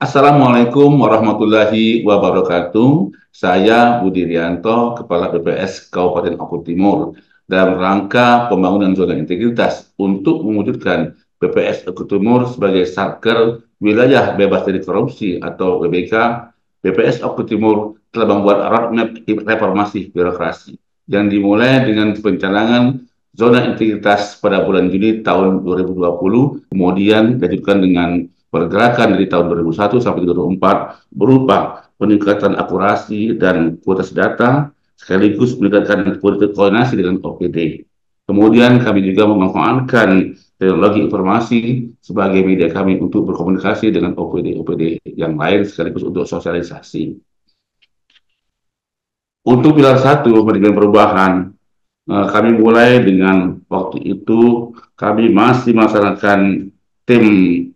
Assalamualaikum warahmatullahi wabarakatuh. Saya Budi Rianto, Kepala BPS Kabupaten Oku Timur. Dalam rangka pembangunan zona integritas untuk mewujudkan BPS Oku Timur sebagai satker wilayah bebas dari korupsi atau WBK, BPS Oku Timur telah membuat roadmap reformasi birokrasi yang dimulai dengan pencanangan zona integritas pada bulan Juni tahun 2020, kemudian dilanjutkan dengan pergerakan dari tahun 2001 sampai 2024 berupa peningkatan akurasi dan kualitas data, sekaligus meningkatkan koordinasi dengan OPD. Kemudian kami juga memanfaatkan teknologi informasi sebagai media kami untuk berkomunikasi dengan OPD-OPD yang lain sekaligus untuk sosialisasi. Untuk pilar satu, manajemen perubahan, kami mulai dengan waktu itu kami masih melaksanakan tim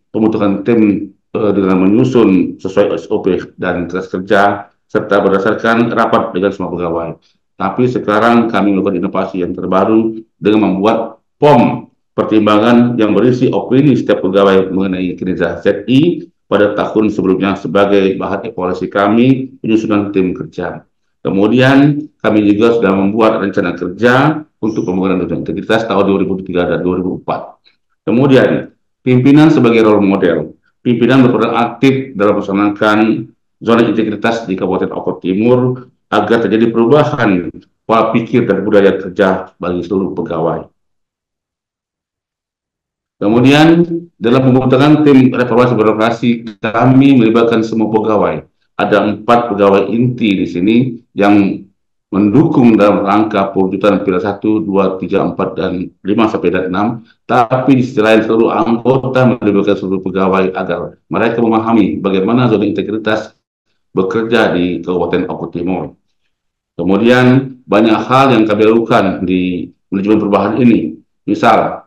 pembentukan tim dengan menyusun sesuai SOP dan tugas kerja serta berdasarkan rapat dengan semua pegawai. Tapi sekarang kami melakukan inovasi yang terbaru dengan membuat POM pertimbangan yang berisi opini setiap pegawai mengenai kinerja ZI pada tahun sebelumnya sebagai bahan evaluasi kami penyusunan tim kerja. Kemudian kami juga sudah membuat rencana kerja untuk pembangunan zona integritas tahun 2003 dan 2004. Kemudian, pimpinan sebagai role model. Pimpinan berperan aktif dalam melaksanakan zona integritas di Kabupaten Oku Timur agar terjadi perubahan pola pikir dan budaya kerja bagi seluruh pegawai. Kemudian, dalam pembentukan tim reformasi birokrasi, kami melibatkan semua pegawai. Ada 4 pegawai inti di sini yang mendukung dalam rangka pewujudan pilar 1, 2, 3, 4, dan 5 sampai dan 6. Tapi di sisi lain seluruh anggota melibatkan seluruh pegawai agar mereka memahami bagaimana zona integritas bekerja di Kabupaten Oku Timur. Kemudian banyak hal yang kami lakukan di manajemen perubahan ini. Misal,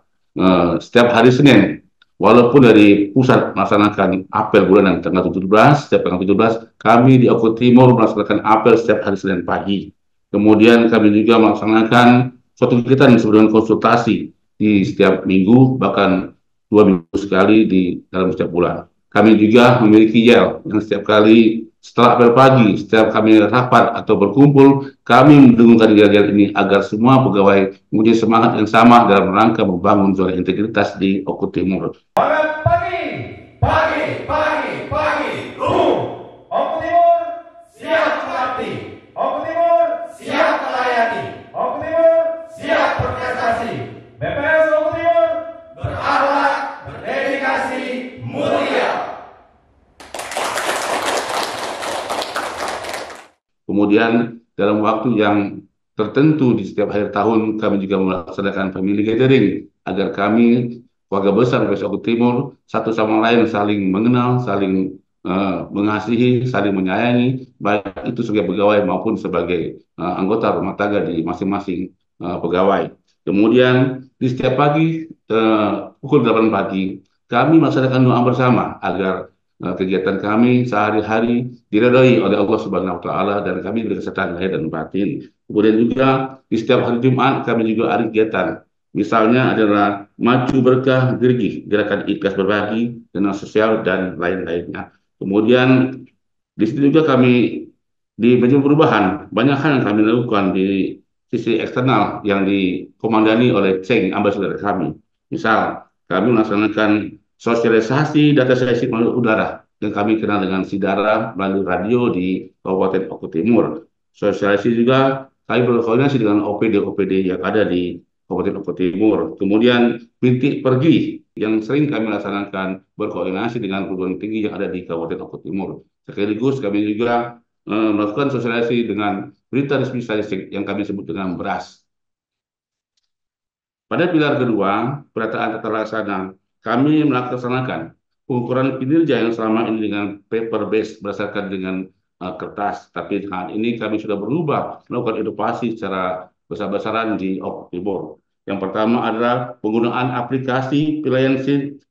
setiap hari Senin, walaupun dari pusat melaksanakan apel bulanan tanggal 17, setiap tanggal 17, kami di Oku Timur melaksanakan apel setiap hari Senin pagi. Kemudian kami juga melaksanakan suatu kegiatan sebelum konsultasi di setiap minggu, bahkan 2 minggu sekali di dalam setiap bulan. Kami juga memiliki YEL yang setiap kali setelah apel pagi, setiap kami rapat atau berkumpul, kami mendengungkan YEL ini agar semua pegawai mempunyai semangat yang sama dalam rangka membangun zona integritas di Oku Timur. Semangat pagi, pagi, pagi, pagi, Oku Timur siap mengabdi, Oku Timur siap melayani, Oku Timur siap berprestasi. BPS Oku Timur berakhlak, berdedikasi, mulia. Kemudian dalam waktu yang tertentu di setiap akhir tahun kami juga melaksanakan family gathering agar kami keluarga besar BPS Oku Timur satu sama lain saling mengenal, saling mengasihi, saling menyayangi, baik itu sebagai pegawai maupun sebagai anggota rumah tangga di masing-masing pegawai. Kemudian di setiap pagi pukul 8 pagi kami melaksanakan doa bersama agar kegiatan kami sehari-hari diridhoi oleh Allah Subhanahu wa taala dan kami diberi kesehatan lahir dan batin. Kemudian juga di setiap hari Jumat kami juga ada kegiatan. Misalnya adalah Maju Berkah Gergih, gerakan ikhlas berbagi, dana sosial dan lain-lainnya. Kemudian di situ juga kami di manajemen perubahan banyak hal yang kami lakukan di sisi eksternal yang dikomandani oleh Ceng, ambasador kami. Misal kami melaksanakan sosialisasi data statistik melalui udara yang kami kenal dengan Sidara melalui radio di Kabupaten Oku Timur. Sosialisasi juga kami berkoordinasi dengan OPD-OPD yang ada di Kabupaten Oku Timur. Kemudian bintik pergi yang sering kami laksanakan berkoordinasi dengan perguruan tinggi yang ada di Kabupaten Oku Timur. Sekaligus kami juga melakukan sosialisasi dengan berita resmi statistik yang kami sebut dengan BERAS. Pada pilar kedua, perataan tata laksana, kami melaksanakan pengukuran kinerja yang selama ini dengan paper based berdasarkan dengan kertas. Tapi saat ini kami sudah berubah melakukan inovasi secara besar-besaran di Oku Timur. Yang pertama adalah penggunaan aplikasi penilaian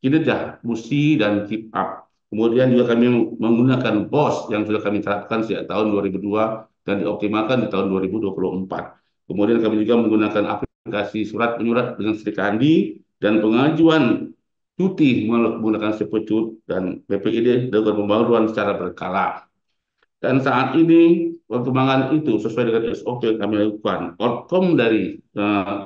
kinerja MUSI dan Keep Up. Kemudian juga kami menggunakan BOS yang sudah kami terapkan sejak tahun 2002 dan dioptimalkan di tahun 2024. Kemudian kami juga menggunakan aplikasi surat menyurat dengan Sri Kandi dan pengajuan cuti menggunakan sepecut dan PPID dilakukan pembaruan secara berkala. Dan saat ini perkembangan itu sesuai dengan SOP yang kami lakukan. Outcome dari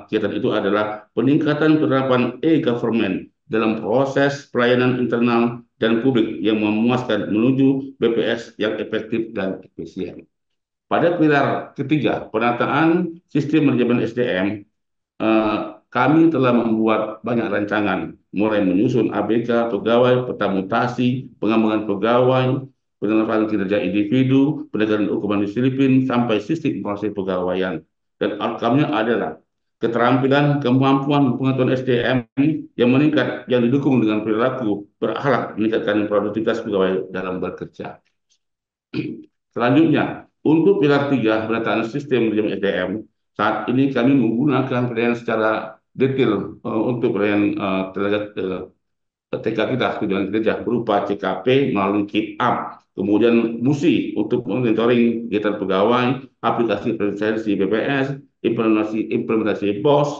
kegiatan itu adalah peningkatan penerapan e-government dalam proses pelayanan internal dan publik yang memuaskan menuju BPS yang efektif dan efisien. Pada pilar ketiga, penataan sistem manajemen SDM, kami telah membuat banyak rancangan, mulai menyusun ABK pegawai, peta mutasi, pengembangan pegawai, penerapan kinerja individu, penegakan hukuman disiplin, sampai sistem informasi pegawaian. Dan outcome-nya adalah keterampilan, kemampuan pengetahuan SDM yang meningkat, yang didukung dengan perilaku berakhlak, meningkatkan produktivitas pegawai dalam bekerja. Selanjutnya, untuk pilar 3 penataan sistem manajemen SDM, saat ini kami menggunakan penilaian secara detail untuk penilaian tenaga TK kita, tujuan kerja berupa CKP melalui Keep Up, kemudian MUSI untuk monitoring kegiatan pegawai, aplikasi presensi BPS, implementasi BOS,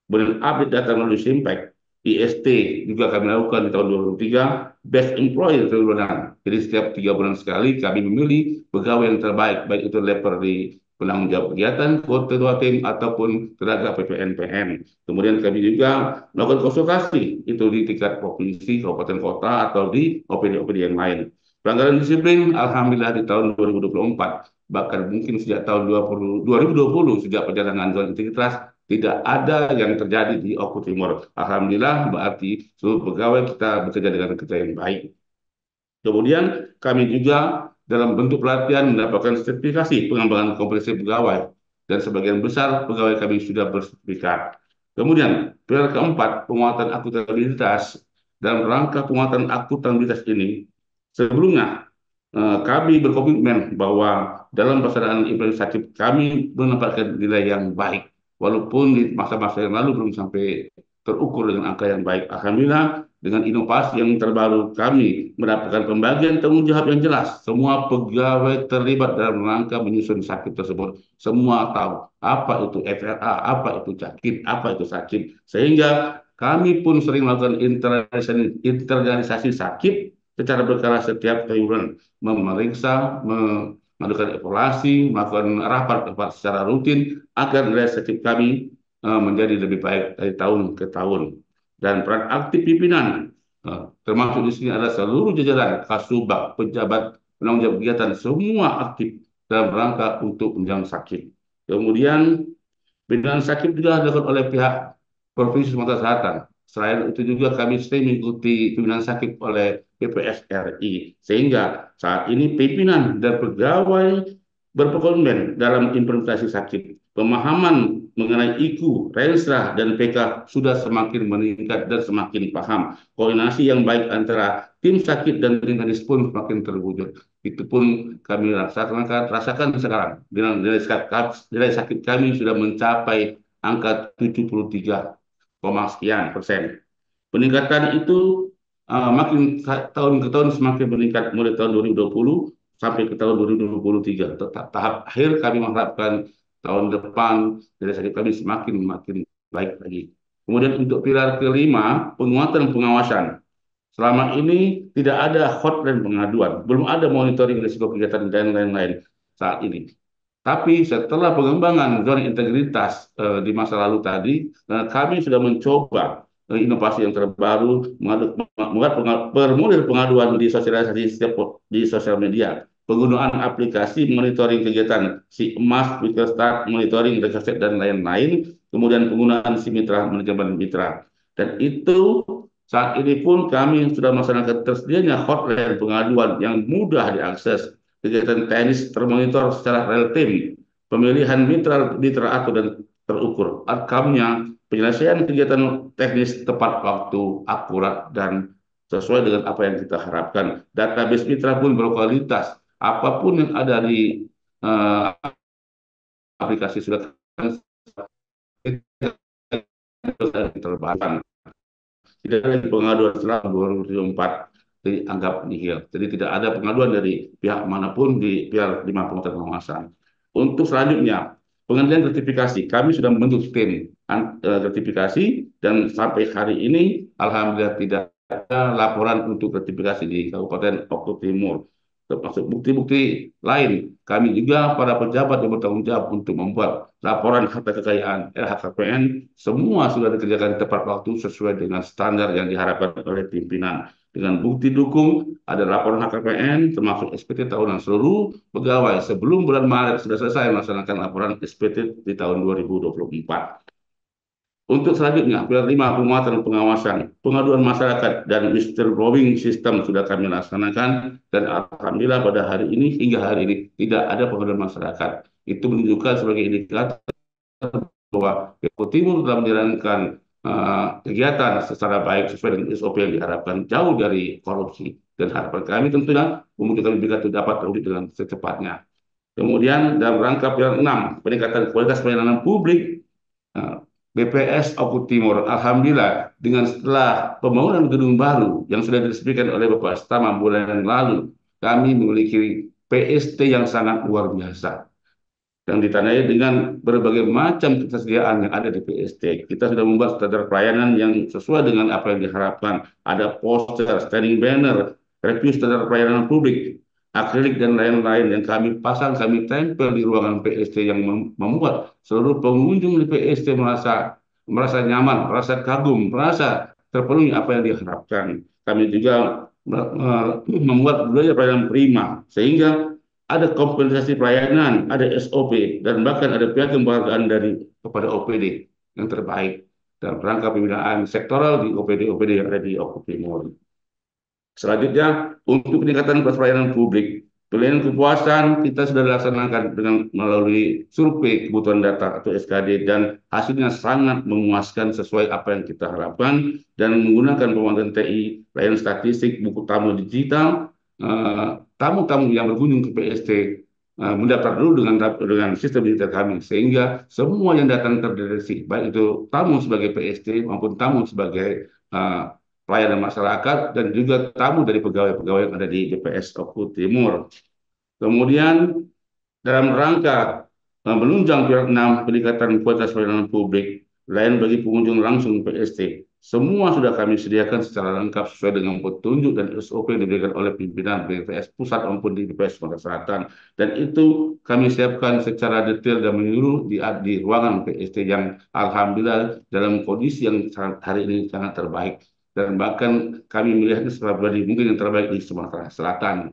kemudian update data melalui Impact, IST juga kami lakukan di tahun 2003, Best Employer bulan. Jadi setiap 3 bulan sekali kami memilih pegawai yang terbaik, baik itu level di penanggung jawab kegiatan, ketua tim, ataupun tenaga PPNPM. Kemudian kami juga melakukan konsultasi itu di tingkat provinsi, kabupaten kota, atau di OPD-OPD yang lain. Pelanggaran disiplin, alhamdulillah di tahun 2024, bahkan mungkin sejak tahun 2020, sejak perjalanan zona integritas, tidak ada yang terjadi di Oku Timur. Alhamdulillah, berarti seluruh pegawai kita bekerja dengan kerja yang baik. Kemudian kami juga dalam bentuk pelatihan mendapatkan sertifikasi pengembangan kompetensi pegawai, dan sebagian besar pegawai kami sudah bersertifikat. Kemudian pilar keempat, penguatan akuntabilitas. Dalam rangka penguatan akuntabilitas ini, sebelumnya kami berkomitmen bahwa dalam pelaksanaan implementasi kami menempatkan nilai yang baik, walaupun di masa-masa yang lalu belum sampai terukur dengan angka yang baik. Alhamdulillah, dengan inovasi yang terbaru, kami mendapatkan pembagian tanggung jawab yang jelas. Semua pegawai terlibat dalam rangka menyusun sakit tersebut. Semua tahu apa itu FRA, apa itu sakit, apa itu sakit. Sehingga kami pun sering melakukan internalisasi sakit secara berkala setiap bulan, memeriksa, melakukan evaluasi, melakukan rapat-rapat secara rutin agar nilai sakit kami menjadi lebih baik dari tahun ke tahun. Dan peran aktif pimpinan, termasuk di sini ada seluruh jajaran Kasubag, pejabat penanggung jawab kegiatan, semua aktif dalam rangka untuk menjelang sakit. Kemudian binaan sakit juga dilakukan oleh pihak Provinsi Sumatera Selatan. Selain itu juga kami sering mengikuti pimpinan sakit oleh PPS RI, sehingga saat ini pimpinan dan pegawai berkomitmen dalam implementasi sakit. Pemahaman mengenai IQ, Renstra, dan PK sudah semakin meningkat dan semakin paham. Koordinasi yang baik antara tim sakit dan tim medis pun semakin terwujud. Itu pun kami rasakan sekarang. Nilai sakit kami sudah mencapai angka 73, sekian persen. Peningkatan itu makin tahun ke tahun semakin meningkat, mulai tahun 2020 sampai ke tahun 2023. Tahap akhir kami mengharapkan tahun depan dari sakit kami semakin makin baik lagi. Kemudian untuk pilar kelima, penguatan pengawasan. Selama ini tidak ada hotline pengaduan, belum ada monitoring risiko kegiatan dan lain-lain saat ini. Tapi setelah pengembangan zona integritas di masa lalu tadi, kami sudah mencoba inovasi yang terbaru, membuat formulir pengaduan di sosialisasi di sosial media, penggunaan aplikasi monitoring kegiatan si emas, Quick Start, monitoring reset dan lain-lain, kemudian penggunaan si mitra, manajemen mitra. Dan itu saat ini pun kami sudah melaksanakan tersedianya hotline pengaduan yang mudah diakses, kegiatan teknis termonitor secara real time, pemilihan mitra teratur dan terukur. Outcome-nya, penyelesaian kegiatan teknis tepat waktu, akurat, dan sesuai dengan apa yang kita harapkan. Database mitra pun berkualitas. Apapun yang ada di uh, aplikasi sudah terbatas. Tidak ada pengaduan setelah 2024 dianggap nihil. Jadi tidak ada pengaduan dari pihak manapun di pihak 5 penguatan pengawasan. Untuk selanjutnya, pengendalian sertifikasi. Kami sudah membentuk tim sertifikasi dan sampai hari ini alhamdulillah tidak ada laporan untuk gratifikasi di Kabupaten Oku Timur. Termasuk bukti-bukti lain, kami juga para pejabat yang bertanggung jawab untuk membuat laporan harta kekayaan LHKPN, semua sudah dikerjakan tepat waktu sesuai dengan standar yang diharapkan oleh pimpinan. Dengan bukti dukung, ada laporan HKPN termasuk SPT tahunan seluruh pegawai sebelum bulan Maret sudah selesai melaksanakan laporan SPT di tahun 2024. Untuk selanjutnya, pilar 5 penguatan pengawasan, pengaduan masyarakat dan whistleblowing system sudah kami laksanakan dan alhamdulillah pada hari ini hingga hari ini tidak ada pengaduan masyarakat. Itu menunjukkan sebagai indikator bahwa Jawa Timur telah menjalankan kegiatan secara baik sesuai dengan SOP yang diharapkan jauh dari korupsi. Dan harapan kami tentunya memudahkan BPK itu dapat terwujud dengan secepatnya. Kemudian dalam rangka pilar 6 peningkatan kualitas pelayanan publik, BPS Oku Timur, alhamdulillah dengan setelah pembangunan gedung baru yang sudah diresmikan oleh Bapak Stama bulan yang lalu, kami memiliki PST yang sangat luar biasa yang ditandai dengan berbagai macam ketersediaan yang ada di PST. Kita sudah membuat standar pelayanan yang sesuai dengan apa yang diharapkan. Ada poster, standing banner, review standar pelayanan publik, akrilik dan lain-lain yang kami pasang, kami tempel di ruangan PST yang membuat seluruh pengunjung di PST merasa nyaman, merasa kagum, merasa terpenuhi apa yang diharapkan. Kami juga membuat budaya pelayanan prima sehingga ada kompensasi pelayanan, ada SOP, dan bahkan ada piagam penghargaan dari kepada OPD yang terbaik dalam rangka pembinaan sektoral di OPD-OPD yang ada di Oku Timur. Selanjutnya, untuk peningkatan pelayanan publik, pelayanan kepuasan kita sudah dilaksanakan dengan melalui survei kebutuhan data atau SKD dan hasilnya sangat memuaskan sesuai apa yang kita harapkan dan menggunakan pemandangan TI, layanan statistik, buku tamu digital, tamu-tamu yang berkunjung ke PST mendaftar dulu dengan sistem digital kami sehingga semua yang datang terdeteksi baik itu tamu sebagai PST maupun tamu sebagai pelayanan masyarakat dan juga tamu dari pegawai-pegawai yang ada di BPS Oku Timur. Kemudian dalam rangka menunjang pilar 6 peningkatan kualitas pelayanan publik lain bagi pengunjung langsung PST. Semua sudah kami sediakan secara lengkap sesuai dengan petunjuk dan SOP yang diberikan oleh pimpinan BPS Pusat maupun di BPS Sumatera Selatan. Dan itu kami siapkan secara detail dan menyeluruh di ruangan PST yang alhamdulillah dalam kondisi yang hari ini sangat terbaik. Dan bahkan kami melihatnya secara pribadi mungkin yang terbaik di Sumatera Selatan.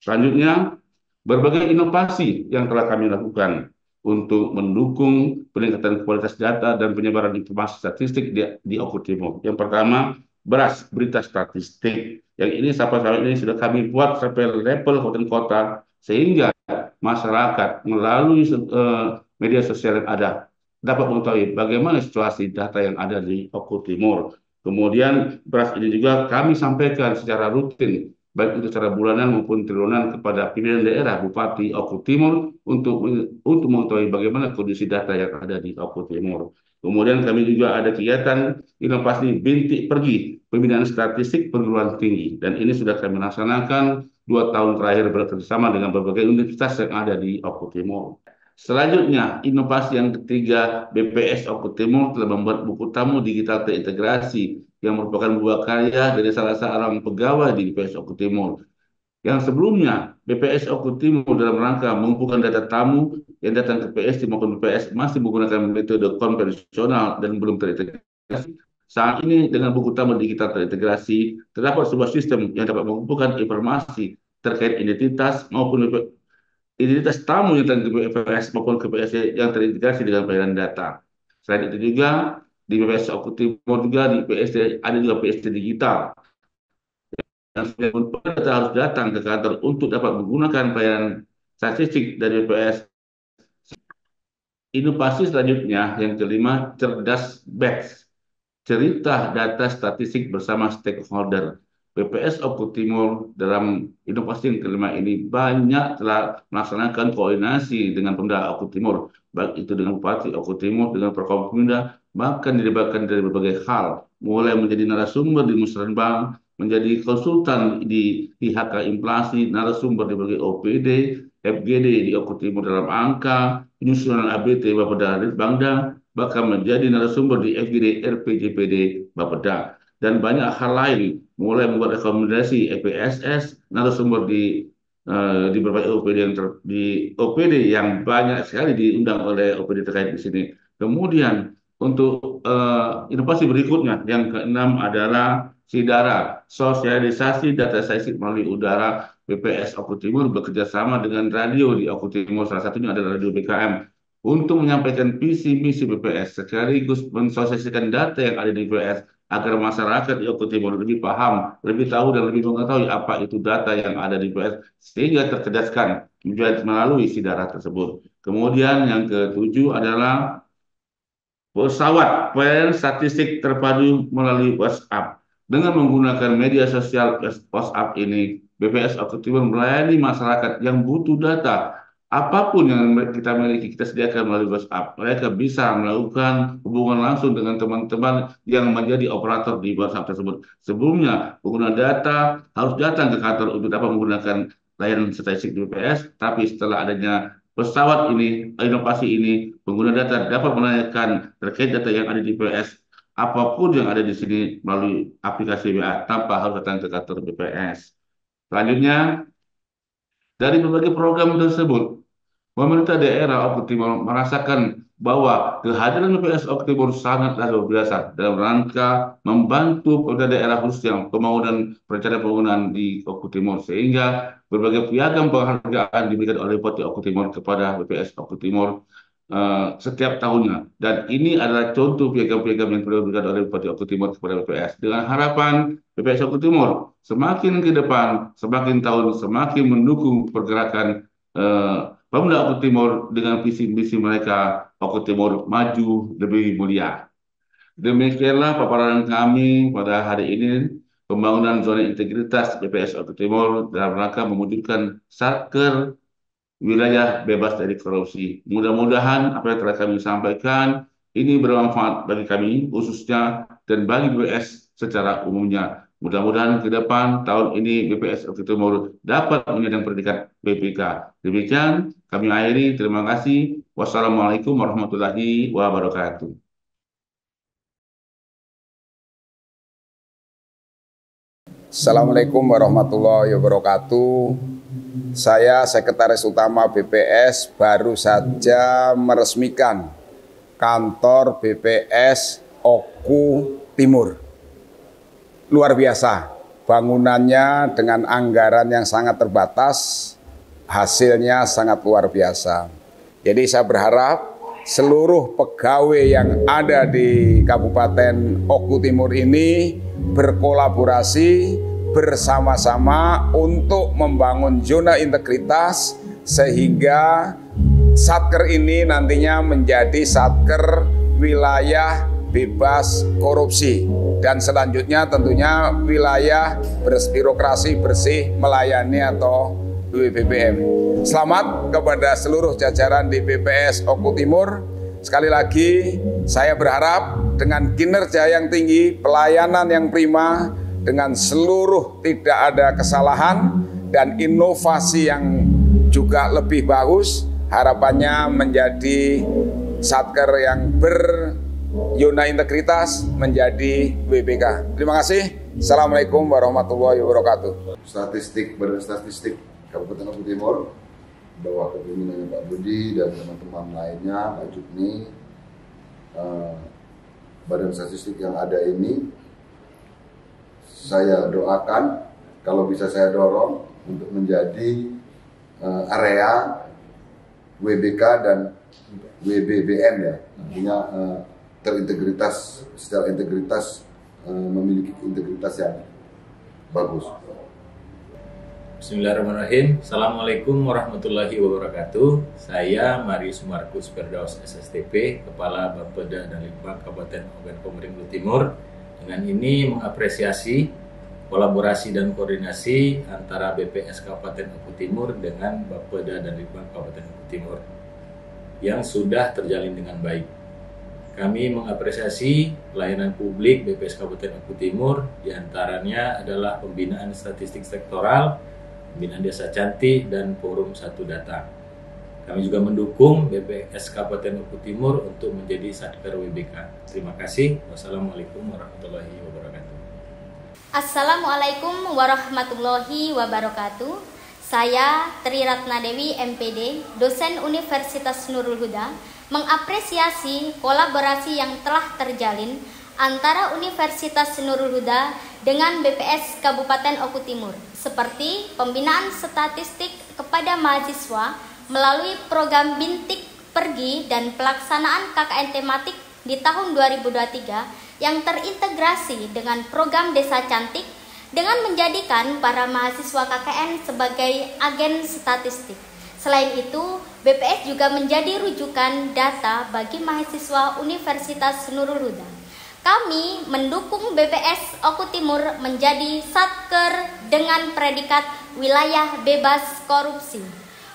Selanjutnya, berbagai inovasi yang telah kami lakukan untuk mendukung peningkatan kualitas data dan penyebaran informasi statistik di Oku Timur. Yang pertama, beras berita statistik. Yang ini sampai saat ini sudah kami buat sampai level kabupaten kota sehingga masyarakat melalui media sosial yang ada dapat mengetahui bagaimana situasi data yang ada di Oku Timur. Kemudian beras ini juga kami sampaikan secara rutin, baik itu secara bulanan maupun triwulan kepada pimpinan daerah Bupati Oku Timur untuk mengetahui bagaimana kondisi data yang ada di Oku Timur. Kemudian kami juga ada kegiatan inovasi bintik pergi, pembinaan statistik perguruan tinggi, dan ini sudah kami laksanakan 2 tahun terakhir bekerjasama dengan berbagai universitas yang ada di Oku Timur. Selanjutnya, inovasi yang ketiga, BPS Oku Timur telah membuat buku tamu digital terintegrasi yang merupakan buah karya dari salah seorang pegawai di BPS Oku Timur. Yang sebelumnya, BPS Oku Timur dalam rangka mengumpulkan data tamu yang datang ke PST maupun BPS masih menggunakan metode konvensional dan belum terintegrasi. Saat ini dengan buku tamu digital terintegrasi, terdapat sebuah sistem yang dapat mengumpulkan informasi terkait identitas maupun identitas tamu yang datang ke BPS maupun ke PST yang terintegrasi dengan pelayanan data. Selain itu juga, di BPS Oku Timur juga di PST ada juga PST digital yang data harus datang ke kantor untuk dapat menggunakan pelayanan statistik dari BPS. Inovasi selanjutnya yang kelima, cerdas batch, cerita data statistik bersama stakeholder. BPS Oku Timur dalam inovasi yang kelima ini banyak telah melaksanakan koordinasi dengan Pemda Oku Timur, baik itu dengan Bupati Oku Timur, dengan Forkopimda, bahkan dilibatkan dari berbagai hal, mulai menjadi narasumber di Musrenbang, menjadi konsultan di IHK inflasi, narasumber di berbagai OPD, FGD di Oku Timur dalam angka, penyusunan ABT Bapeda Bangda, bahkan menjadi narasumber di FGD RPJPD Bapeda, dan banyak hal lain, mulai membuat rekomendasi EPSS, narasumber di berbagai OPD yang banyak sekali diundang oleh OPD terkait di sini. Kemudian untuk inovasi berikutnya yang keenam adalah SIDARA, sosialisasi data statistik melalui udara. BPS Oku Timur bekerja sama dengan radio di Oku Timur, salah satunya adalah radio BKM, untuk menyampaikan visi misi BPS sekaligus mensosialisasikan data yang ada di BPS agar masyarakat di Oku Timur lebih paham, lebih tahu dan lebih mengetahui apa itu data yang ada di BPS sehingga tercerdaskan melalui SIDARA tersebut. Kemudian yang ketujuh adalah pesawat pelayanan statistik terpadu melalui WhatsApp. Dengan menggunakan media sosial WhatsApp ini, BPS Oku Timur melayani masyarakat yang butuh data. Apapun yang kita miliki, kita sediakan melalui WhatsApp. Mereka bisa melakukan hubungan langsung dengan teman-teman yang menjadi operator di WhatsApp tersebut. Sebelumnya, pengguna data harus datang ke kantor untuk dapat menggunakan layanan statistik di BPS, tapi setelah adanya pesawat ini, inovasi ini, pengguna data dapat menanyakan terkait data yang ada di BPS, apapun yang ada di sini melalui aplikasi WA tanpa harus datang ke kantor BPS. Selanjutnya, dari berbagai program tersebut, pemerintah daerah Oku Timur merasakan bahwa kehadiran BPS Oku Timur sangatlah luar biasa dalam rangka membantu pemerintah daerah khususnya pembangunan perencanaan pembangunan di Oku Timur, sehingga berbagai piagam penghargaan diberikan oleh Bupati Oku Timur kepada BPS Oku Timur setiap tahunnya. Dan ini adalah contoh piagam-piagam yang telah diberikan oleh Bupati Oku Timur kepada BPS dengan harapan BPS Oku Timur semakin ke depan, semakin tahun, semakin mendukung pergerakan Pemda Oku Timur dengan visi misi mereka, Oku Timur maju lebih mulia. Demikianlah paparan kami pada hari ini, pembangunan zona integritas BPS Oku Timur dalam rangka mewujudkan Satker wilayah bebas dari korupsi. Mudah-mudahan apa yang telah kami sampaikan ini bermanfaat bagi kami khususnya dan bagi BPS secara umumnya. Mudah-mudahan ke depan tahun ini BPS Oku Timur dapat menyandang predikat BPK. Demikian kami akhiri. Terima kasih. Wassalamualaikum warahmatullahi wabarakatuh. Assalamualaikum warahmatullahi wabarakatuh. Saya Sekretaris Utama BPS baru saja meresmikan kantor BPS Oku Timur. Luar biasa, bangunannya dengan anggaran yang sangat terbatas, hasilnya sangat luar biasa. Jadi saya berharap seluruh pegawai yang ada di Kabupaten Oku Timur ini berkolaborasi bersama-sama untuk membangun zona integritas sehingga Satker ini nantinya menjadi Satker wilayah bebas korupsi, dan selanjutnya tentunya wilayah birokrasi bersih melayani atau WBBM. Selamat kepada seluruh jajaran di BPS Oku Timur. Sekali lagi saya berharap dengan kinerja yang tinggi, pelayanan yang prima, dengan seluruh tidak ada kesalahan dan inovasi yang juga lebih bagus, harapannya menjadi Satker yang beryona integritas menjadi WBK. Terima kasih. Assalamualaikum warahmatullahi wabarakatuh. Statistik Kabupaten Oku Timur, bahwa kepemimpinannya Pak Budi dan teman-teman lainnya, Pak Jukni, badan statistik yang ada ini, saya doakan, kalau bisa saya dorong untuk menjadi area WBK dan WBBM ya, artinya terintegritas, secara integritas, memiliki integritas yang bagus. Bismillahirrahmanirrahim. Assalamualaikum warahmatullahi wabarakatuh. Saya Marius Markus Firdaus SSTP, Kepala Bapeda dan Litbang Kabupaten Ogan Komering Timur. Dengan ini mengapresiasi kolaborasi dan koordinasi antara BPS Kabupaten Oku Timur dengan Bapeda dan Litbang Kabupaten Oku Timur yang sudah terjalin dengan baik. Kami mengapresiasi pelayanan publik BPS Kabupaten Oku Timur, diantaranya adalah pembinaan statistik sektoral, pembinaan desa cantik, dan forum satu data. Kami juga mendukung BPS Kabupaten Oku Timur untuk menjadi Satker WBK. Terima kasih. Wassalamualaikum warahmatullahi wabarakatuh. Assalamualaikum warahmatullahi wabarakatuh. Saya Tri Ratna Dewi MPD, dosen Universitas Nurul Huda, mengapresiasi kolaborasi yang telah terjalin antara Universitas Nurul Huda dengan BPS Kabupaten Oku Timur, seperti pembinaan statistik kepada mahasiswa melalui program Bintik Pergi dan pelaksanaan KKN tematik di tahun 2023 yang terintegrasi dengan program Desa Cantik dengan menjadikan para mahasiswa KKN sebagai agen statistik. Selain itu, BPS juga menjadi rujukan data bagi mahasiswa Universitas Nurul Huda. Kami mendukung BPS Oku Timur menjadi Satker dengan predikat wilayah bebas korupsi.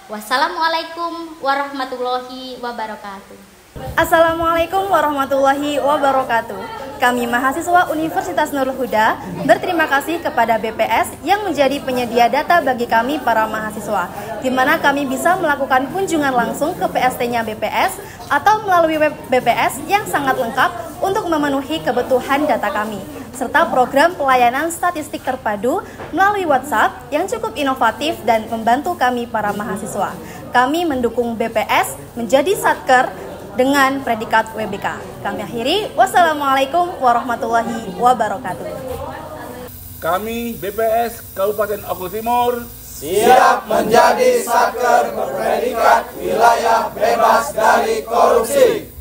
Wassalamualaikum warahmatullahi wabarakatuh. Assalamualaikum warahmatullahi wabarakatuh. Kami mahasiswa Universitas Nurul Huda berterima kasih kepada BPS yang menjadi penyedia data bagi kami para mahasiswa, di mana kami bisa melakukan kunjungan langsung ke PST-nya BPS atau melalui web BPS yang sangat lengkap untuk memenuhi kebutuhan data kami, serta program pelayanan statistik terpadu melalui WhatsApp yang cukup inovatif dan membantu kami para mahasiswa. Kami mendukung BPS menjadi Satker dengan predikat WBK. Kami akhiri, wassalamualaikum warahmatullahi wabarakatuh. Kami BPS Kabupaten Oku Timur siap menjadi Satker berpredikat wilayah bebas dari korupsi.